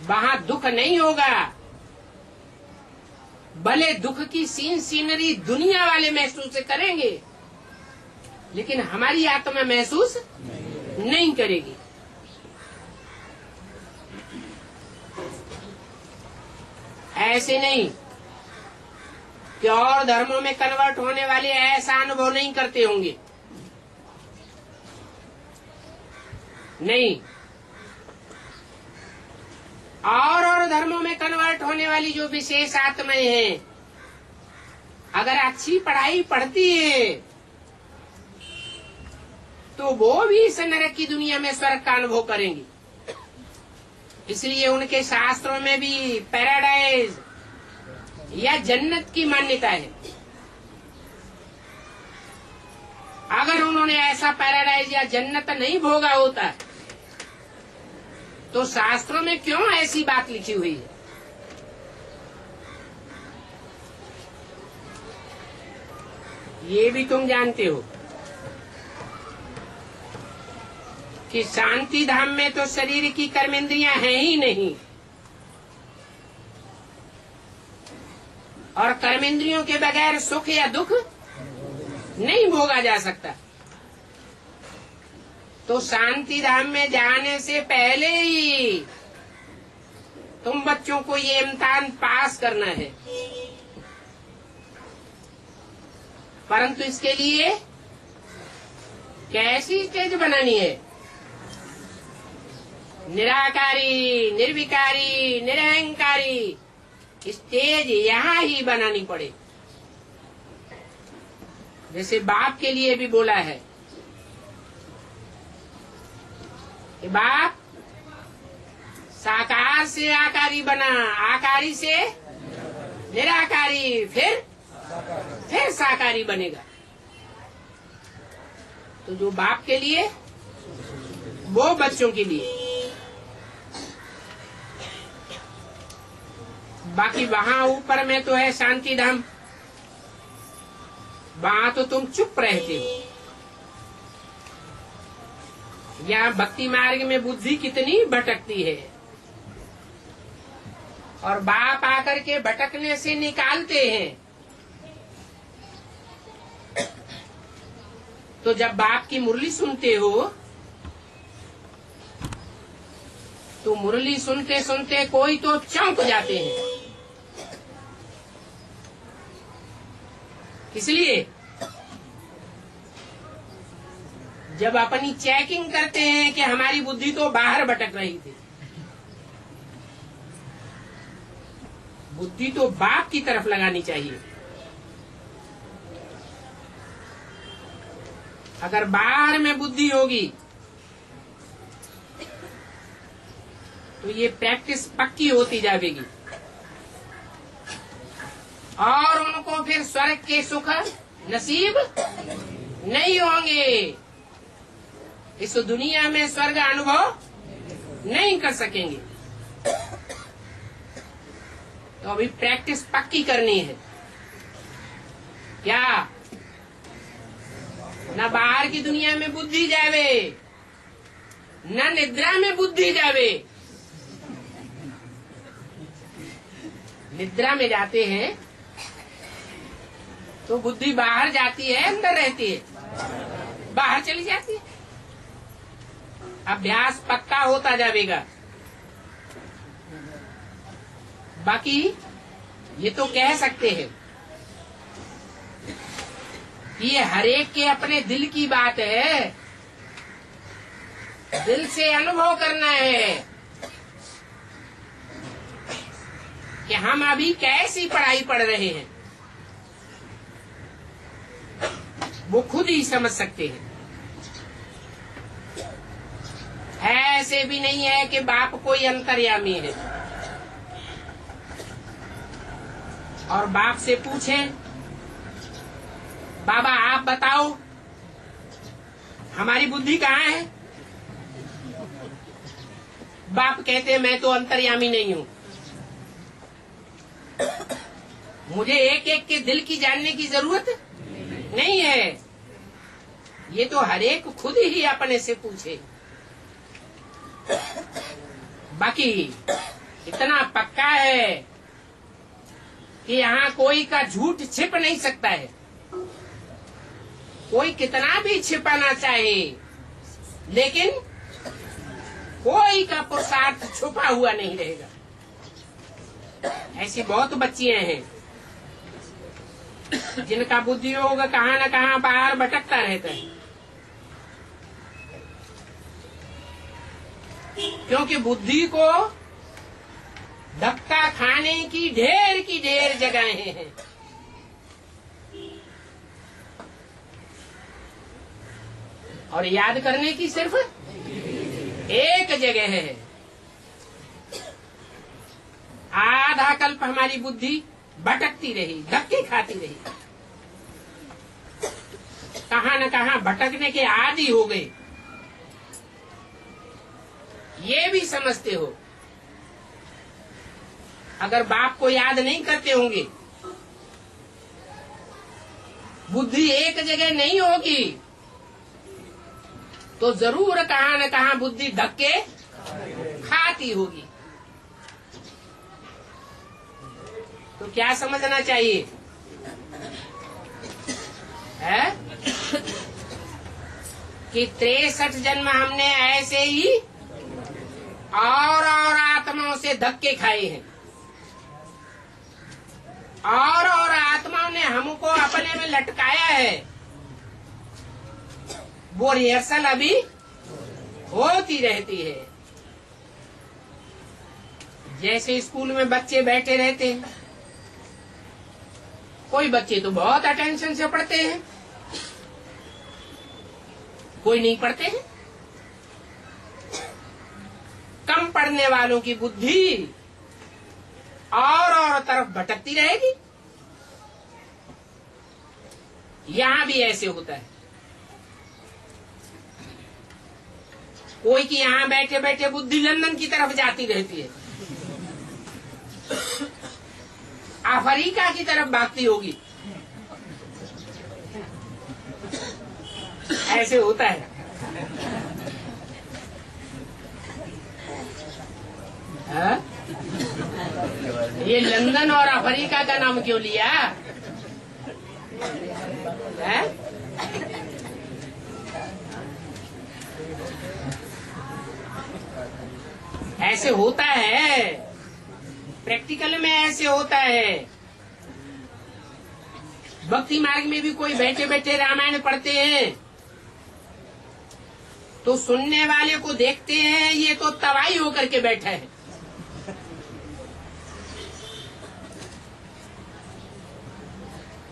Speaker 1: वहां दुख नहीं होगा, भले दुख की सीनरी दुनिया वाले महसूस करेंगे, लेकिन हमारी आत्मा महसूस नहीं करेगी। ऐसे नहीं कि और धर्मों में कन्वर्ट होने वाले ऐसा अनुभव नहीं करते होंगे। नहीं, और धर्मों में कन्वर्ट होने वाली जो विशेष आत्माएं हैं, अगर अच्छी पढ़ाई पढ़ती है तो वो भी इस नरक की दुनिया में स्वर्ग का अनुभव करेंगी। इसलिए उनके शास्त्रों में भी पैराडाइज या जन्नत की मान्यता है। अगर उन्होंने ऐसा पैराडाइज या जन्नत नहीं भोगा होता तो शास्त्रों में क्यों ऐसी बात लिखी हुई है? ये भी तुम जानते हो कि शांति धाम में तो शरीर की कर्मेंद्रियां हैं ही नहीं, और कर्मेंद्रियों के बगैर सुख या दुख नहीं भोगा जा सकता। तो शांति धाम में जाने से पहले ही तुम बच्चों को ये इम्तिहान पास करना है। परंतु इसके लिए कैसी स्टेज बनानी है? निराकारी, निर्विकारी, निरहंकारी स्टेज यहाँ ही बनानी पड़े। जैसे बाप के लिए भी बोला है कि बाप साकार से आकारी बना, आकारी से निराकारी, फिर साकारी बनेगा। तो जो बाप के लिए वो बच्चों के लिए। बाकी वहां ऊपर में तो है शांति धाम, वहां तो तुम चुप रहते हो। यहाँ भक्ति मार्ग में बुद्धि कितनी भटकती है, और बाप आकर के भटकने से निकालते हैं। तो जब बाप की मुरली सुनते हो तो मुरली सुनते सुनते कोई तो चौंक जाते हैं। इसलिए जब अपनी चेकिंग करते हैं कि हमारी बुद्धि तो बाहर भटक रही थी, बुद्धि तो बाप की तरफ लगानी चाहिए। अगर बाहर में बुद्धि होगी तो ये प्रैक्टिस पक्की होती जाएगी, और उनको फिर स्वर्ग के सुख नसीब नहीं होंगे। इस दुनिया में स्वर्ग अनुभव नहीं कर सकेंगे। तो अभी प्रैक्टिस पक्की करनी है। क्या न बाहर की दुनिया में बुद्धि जावे, न निद्रा में बुद्धि जावे। निद्रा में जाते हैं तो बुद्धि बाहर जाती है, अंदर रहती है, बाहर चली जाती है। अभ्यास पक्का होता जाएगा। बाकी ये तो कह सकते हैं कि ये हरेक के अपने दिल की बात है, दिल से अनुभव करना है कि हम अभी कैसी पढ़ाई पढ़ रहे हैं, वो खुद ही समझ सकते हैं। ऐसे भी नहीं है कि बाप कोई अंतर्यामी है और बाप से पूछे, बाबा आप बताओ हमारी बुद्धि कहाँ है। बाप कहते मैं तो अंतर्यामी नहीं हूँ, मुझे एक एक के दिल की जानने की जरूरत नहीं है। ये तो हरेक खुद ही अपने से पूछे। बाकी इतना पक्का है कि यहाँ कोई का झूठ छिप नहीं सकता है। कोई कितना भी छिपाना चाहे, लेकिन कोई का पुरुषार्थ छुपा हुआ नहीं रहेगा। ऐसी बहुत बच्चियां हैं जिनका बुद्धि योग कहाँ न कहाँ बाहर भटकता रहता है, क्योंकि बुद्धि को धक्का खाने की ढेर जगहें हैं। और याद करने की सिर्फ एक जगह है। आधा कल्प हमारी बुद्धि भटकती रही, धक्के खाती रही, कहाँ न कहाँ भटकने के आदी हो गए। ये भी समझते हो अगर बाप को याद नहीं करते होंगे, बुद्धि एक जगह नहीं होगी, तो जरूर कहाँ न कहाँ बुद्धि धक्के खाती होगी। तो क्या समझना चाहिए है कि 63 जन्म हमने ऐसे ही और आत्माओं से धक्के खाए हैं, और आत्माओं ने हमको अपने में लटकाया है। वो रिहर्सल अभी होती रहती है। जैसे स्कूल में बच्चे बैठे रहते हैं, कोई बच्चे तो बहुत अटेंशन से पढ़ते हैं, कोई नहीं पढ़ते हैं। कम पढ़ने वालों की बुद्धि और तरफ भटकती रहेगी। यहां भी ऐसे होता है। कोई की यहां बैठे बैठे बुद्धि लंदन की तरफ जाती रहती है, अफ्रीका की तरफ भागती होगी। ऐसे होता है। हा? ये लंदन और अफ्रीका का नाम क्यों लिया है? ऐसे होता है, प्रैक्टिकल में ऐसे होता है। भक्ति मार्ग में भी कोई बैठे बैठे रामायण पढ़ते हैं तो सुनने वाले को देखते हैं ये तो तबाही होकर के बैठा है।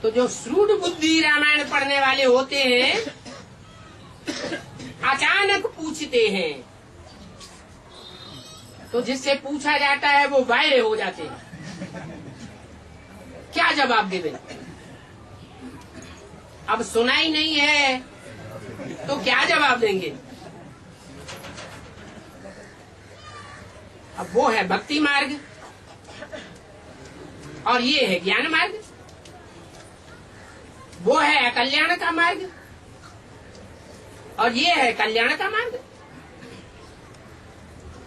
Speaker 1: तो जो श्रूड बुद्धि रामायण पढ़ने वाले होते हैं अचानक पूछते हैं, तो जिससे पूछा जाता है वो वायरे हो जाते हैं। क्या जवाब देवे? अब सुना ही नहीं है तो क्या जवाब देंगे? अब वो है भक्ति मार्ग और ये है ज्ञान मार्ग। वो है कल्याण का मार्ग और ये है कल्याण का मार्ग।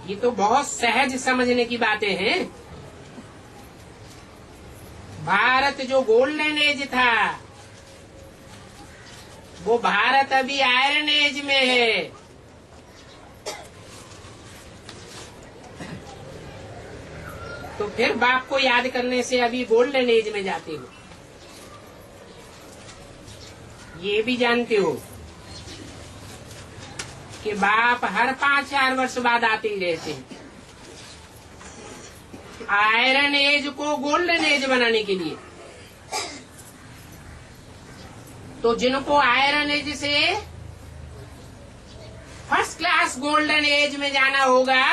Speaker 1: ये तो बहुत सहज समझने की बातें हैं। भारत जो गोल्डन एज था वो भारत अभी आयरन एज में है। तो फिर बाप को याद करने से अभी गोल्डन एज में जाते हो। ये भी जानते हो कि बाप हर 5-4 वर्ष बाद आते ही रहते हैं आयरन एज को गोल्डन एज बनाने के लिए। तो जिनको आयरन एज से फर्स्ट क्लास गोल्डन एज में जाना होगा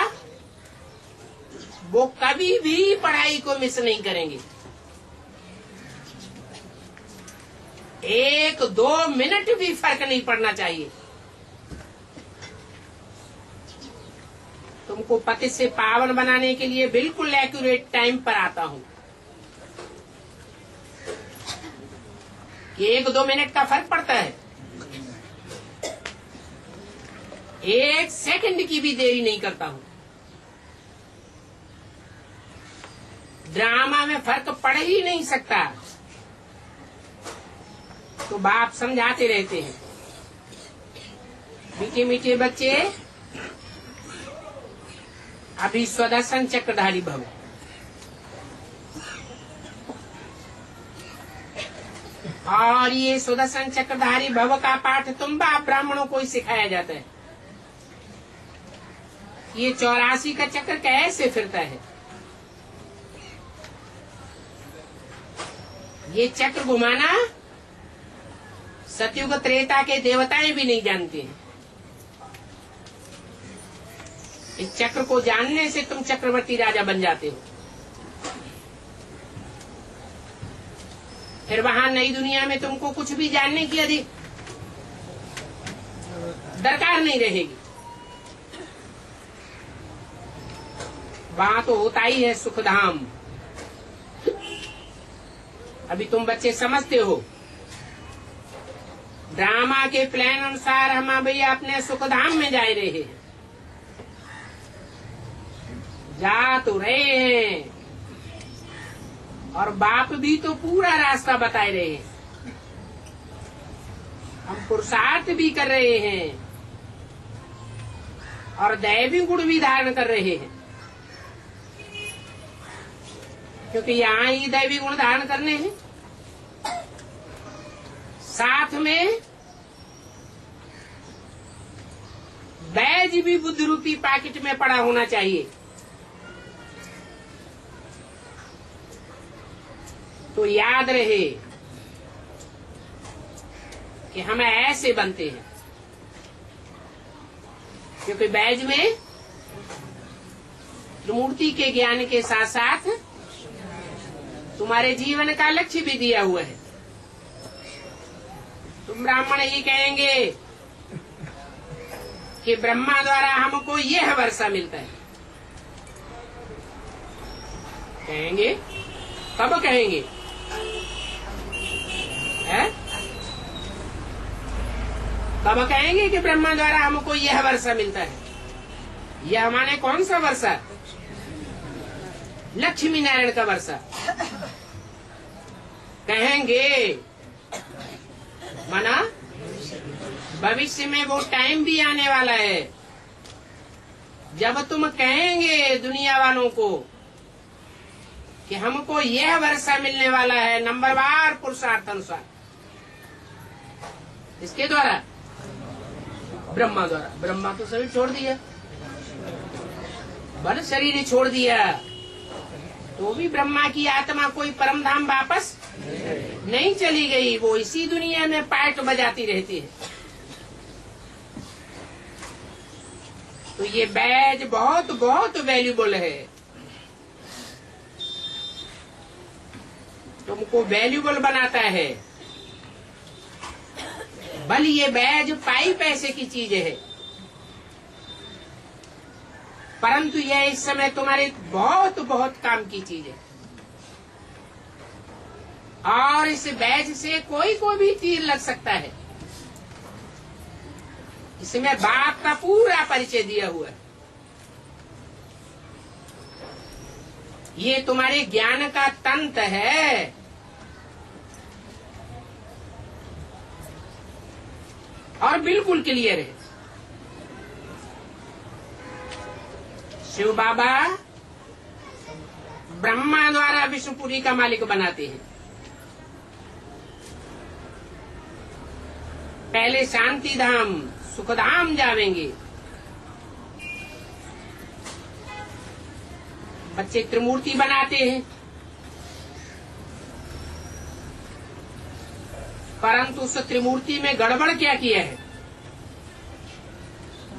Speaker 1: वो कभी भी पढ़ाई को मिस नहीं करेंगे। 1-2 मिनट भी फर्क नहीं पड़ना चाहिए। तुमको पतित से पावन बनाने के लिए बिल्कुल एक्यूरेट टाइम पर आता हूं कि 1-2 मिनट का फर्क पड़ता है। 1 सेकंड की भी देरी नहीं करता हूं। ड्रामा में फर्क पड़ ही नहीं सकता। तो बाप समझाते रहते हैं मीठे मीठे बच्चे अभी स्वदर्शन चक्रधारी भव। और ये स्वदर्शन चक्रधारी भव का पाठ तुम बाप ब्राह्मणों को ही सिखाया जाता है। ये 84 का चक्र कैसे फिरता है? ये चक्र घुमाना सतयुग त्रेता के देवताएं भी नहीं जानते हैं। इस चक्र को जानने से तुम चक्रवर्ती राजा बन जाते हो। फिर वहां नई दुनिया में तुमको कुछ भी जानने की अधिक दरकार नहीं रहेगी। वहां तो होता ही है सुखधाम। अभी तुम बच्चे समझते हो ड्रामा के प्लान अनुसार हम भैया अपने सुखधाम में जा रहे हैं। जा तो रहे हैं और बाप भी तो पूरा रास्ता बता रहे हैं। हम पुरुषार्थ भी कर रहे हैं और दैवी गुण भी धारण कर रहे हैं, क्योंकि यहाँ ही दैवी गुण धारण करने हैं। साथ में बैज भी बुद्ध रूपी पैकेट में पड़ा होना चाहिए। तो याद रहे कि हम ऐसे बनते हैं, क्योंकि बैज में त्रिमूर्ति के ज्ञान के साथ साथ तुम्हारे जीवन का लक्ष्य भी दिया हुआ है। तुम ब्राह्मण ये कहेंगे कि ब्रह्मा द्वारा हमको यह वर्षा मिलता है, कहेंगे? कब कहेंगे? है? कब कहेंगे कि ब्रह्मा द्वारा हमको यह वर्षा मिलता है? यह माने कौन सा वर्षा? लक्ष्मी नारायण का वर्षा कहेंगे। माना भविष्य में वो टाइम भी आने वाला है जब तुम कहेंगे दुनिया वालों को कि हमको यह वर्षा मिलने वाला है नंबरवार पुरुषार्थ अनुसार। इसके द्वारा? ब्रह्मा द्वारा। ब्रह्मा तो सभी छोड़ दिया, बल शरीर ही छोड़ दिया, तो भी ब्रह्मा की आत्मा कोई परम धाम वापस नहीं चली गई, वो इसी दुनिया में पार्ट बजाती रहती है। तो ये बैज बहुत बहुत वैल्यूबल है, तुमको वैल्यूबल बनाता है। बल ये बैज पाई पैसे की चीज है, परंतु यह इस समय तुम्हारे बहुत बहुत काम की चीज है। और इस बैज से कोई को भी तीर लग सकता है। इसमें बाप का पूरा परिचय दिया हुआ है। ये तुम्हारे ज्ञान का तंत्र है। और बिल्कुल क्लियर है। शिव बाबा ब्रह्मा द्वारा विष्णुपुरी का मालिक बनाते हैं। पहले शांति धाम सुखधाम जावेंगे। बच्चे त्रिमूर्ति बनाते हैं, परंतु उस त्रिमूर्ति में गड़बड़ क्या किया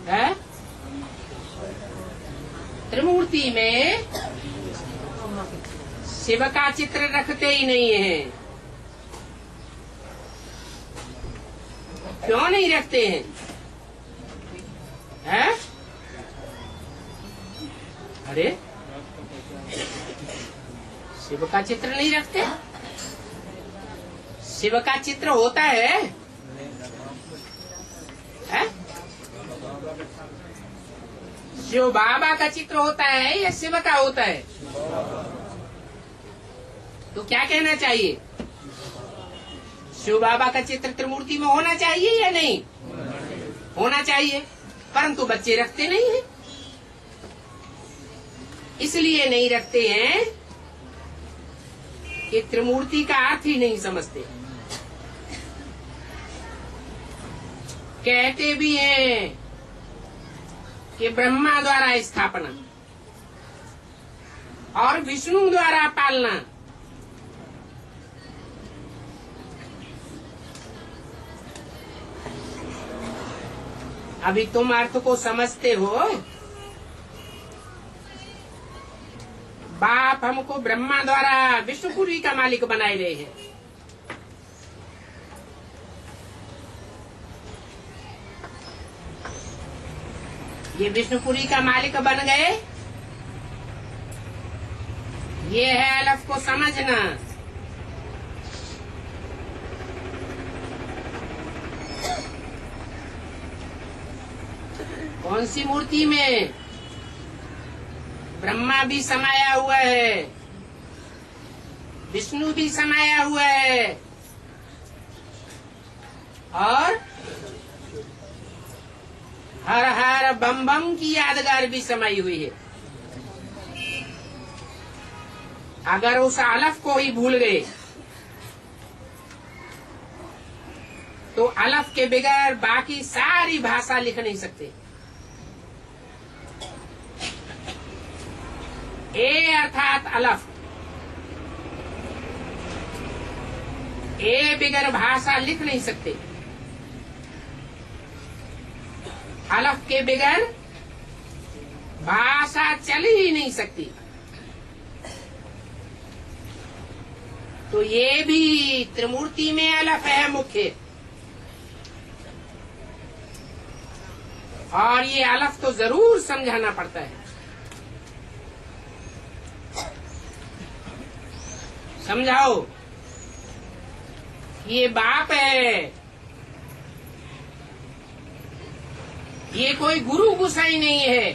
Speaker 1: है? त्रिमूर्ति में शिव का चित्र रखते ही नहीं है। क्यों नहीं रखते हैं? अरे शिव का चित्र नहीं रखते? शिव का चित्र होता है? शिव बाबा का चित्र होता है या शिव का होता है? तो क्या कहना चाहिए? शिव बाबा का चित्र त्रिमूर्ति में होना चाहिए या नहीं? होना चाहिए, परंतु बच्चे रखते नहीं हैं। इसलिए नहीं रखते हैं कि त्रिमूर्ति का अर्थ ही नहीं समझते। कहते भी हैं कि ब्रह्मा द्वारा स्थापना और विष्णु द्वारा पालना। अभी तुम अर्थ को समझते हो? बाप हमको ब्रह्मा द्वारा विष्णुपुरी का मालिक बनाए रहे हैं। ये विष्णुपुरी का मालिक बन गए। ये है अलफ को समझना। कौन सी मूर्ति में? ब्रह्मा भी समाया हुआ है, विष्णु भी समाया हुआ है, और हर हर बम बम की यादगार भी समाई हुई है। अगर उस अलफ को ही भूल गए तो अलफ के बगैर बाकी सारी भाषा लिख नहीं सकते। ए अर्थात अलफ, ए बगैर भाषा लिख नहीं सकते। अलफ के बगैर भाषा चल ही नहीं सकती। तो ये भी त्रिमूर्ति में अलग है मुख्य, और ये अलग तो जरूर समझाना पड़ता है। समझाओ, ये बाप है, ये कोई गुरु गुसाई नहीं है,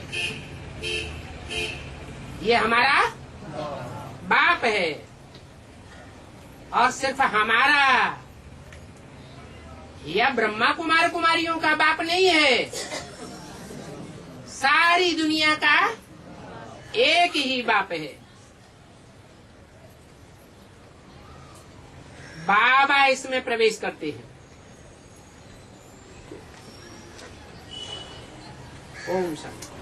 Speaker 1: ये हमारा बाप है, और सिर्फ हमारा, यह ब्रह्मा कुमार कुमारियों का बाप नहीं है, सारी दुनिया का एक ही बाप है। बाबा इसमें प्रवेश करते हैं। ओम शांति।